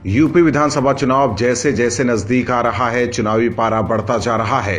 UP विधानसभा चुनाव जैसे जैसे नजदीक आ रहा है, चुनावी पारा बढ़ता जा रहा है।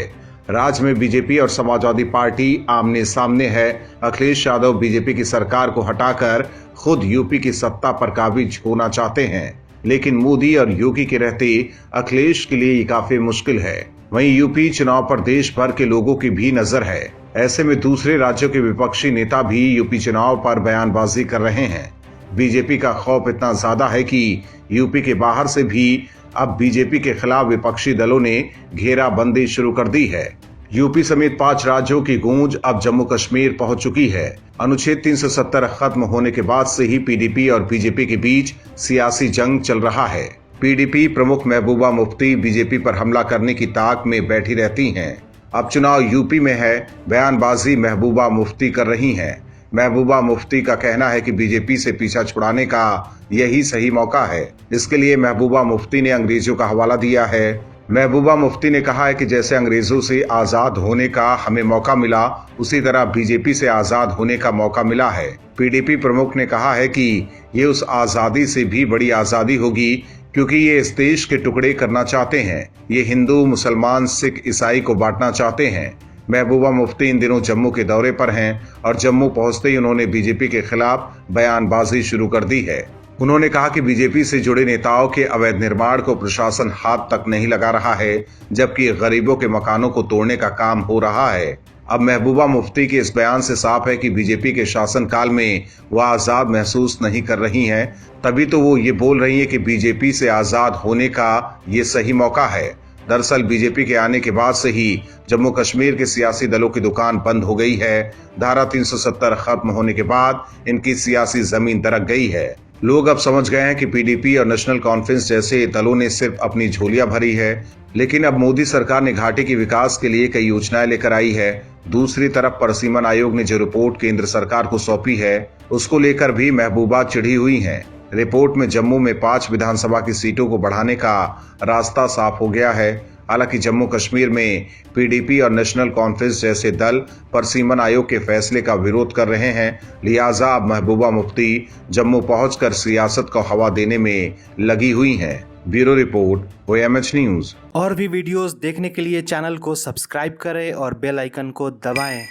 राज्य में बीजेपी और समाजवादी पार्टी आमने सामने है। अखिलेश यादव बीजेपी की सरकार को हटाकर खुद यूपी की सत्ता पर काबिज होना चाहते हैं, लेकिन मोदी और योगी के रहते अखिलेश के लिए ये काफी मुश्किल है। वहीं यूपी चुनाव पर देश भर के लोगों की भी नजर है। ऐसे में दूसरे राज्यों के विपक्षी नेता भी यूपी चुनाव पर बयानबाजी कर रहे हैं। बीजेपी का खौफ इतना ज्यादा है कि यूपी के बाहर से भी अब बीजेपी के खिलाफ विपक्षी दलों ने घेराबंदी शुरू कर दी है। यूपी समेत 5 राज्यों की गूंज अब जम्मू कश्मीर पहुंच चुकी है। अनुच्छेद 370 खत्म होने के बाद से ही पीडीपी और बीजेपी के बीच सियासी जंग चल रहा है। पीडीपी प्रमुख महबूबा मुफ्ती बीजेपी पर हमला करने की ताक में बैठी रहती हैं। अब चुनाव यूपी में है, बयानबाजी महबूबा मुफ्ती कर रही हैं। महबूबा मुफ्ती का कहना है कि बीजेपी से पीछा छुड़ाने का यही सही मौका है। इसके लिए महबूबा मुफ्ती ने अंग्रेजों का हवाला दिया है। महबूबा मुफ्ती ने कहा है कि जैसे अंग्रेजों से आजाद होने का हमें मौका मिला, उसी तरह बीजेपी से आजाद होने का मौका मिला है। पीडीपी प्रमुख ने कहा है कि ये उस आजादी से भी बड़ी आजादी होगी, क्योंकि ये इस देश के टुकड़े करना चाहते हैं। ये हिंदू, मुसलमान, सिख, ईसाई को बांटना चाहते हैं। महबूबा मुफ्ती इन दिनों जम्मू के दौरे पर हैं और जम्मू पहुंचते ही उन्होंने बीजेपी के खिलाफ बयानबाजी शुरू कर दी है। उन्होंने कहा कि बीजेपी से जुड़े नेताओं के अवैध निर्माण को प्रशासन हाथ तक नहीं लगा रहा है, जबकि गरीबों के मकानों को तोड़ने का काम हो रहा है। अब महबूबा मुफ्ती के इस बयान से साफ है कि बीजेपी के शासनकाल में वो आजाद महसूस नहीं कर रही हैं, तभी तो वो ये बोल रही है कि बीजेपी से आजाद होने का ये सही मौका है। दरअसल बीजेपी के आने के बाद से ही जम्मू कश्मीर के सियासी दलों की दुकान बंद हो गई है। धारा 370 खत्म होने के बाद इनकी सियासी जमीन दरक गई है। लोग अब समझ गए हैं कि पीडीपी और नेशनल कॉन्फ्रेंस जैसे दलों ने सिर्फ अपनी झोलियां भरी है, लेकिन अब मोदी सरकार ने घाटी के विकास के लिए कई योजनाएं लेकर आई है। दूसरी तरफ परसीमन आयोग ने जो रिपोर्ट केंद्र सरकार को सौंपी है, उसको लेकर भी महबूबा चिढ़ी हुई हैं। रिपोर्ट में जम्मू में 5 विधानसभा की सीटों को बढ़ाने का रास्ता साफ हो गया है। हालांकि जम्मू कश्मीर में पीडीपी और नेशनल कॉन्फ्रेंस जैसे दल परसीमन आयोग के फैसले का विरोध कर रहे हैं, लिहाजा अब महबूबा मुफ्ती जम्मू पहुंचकर सियासत को हवा देने में लगी हुई हैं। Bureau report, OMH news. और भी वीडियोस देखने के लिए चैनल को सब्सक्राइब करें और बेल आइकन को दबाएं।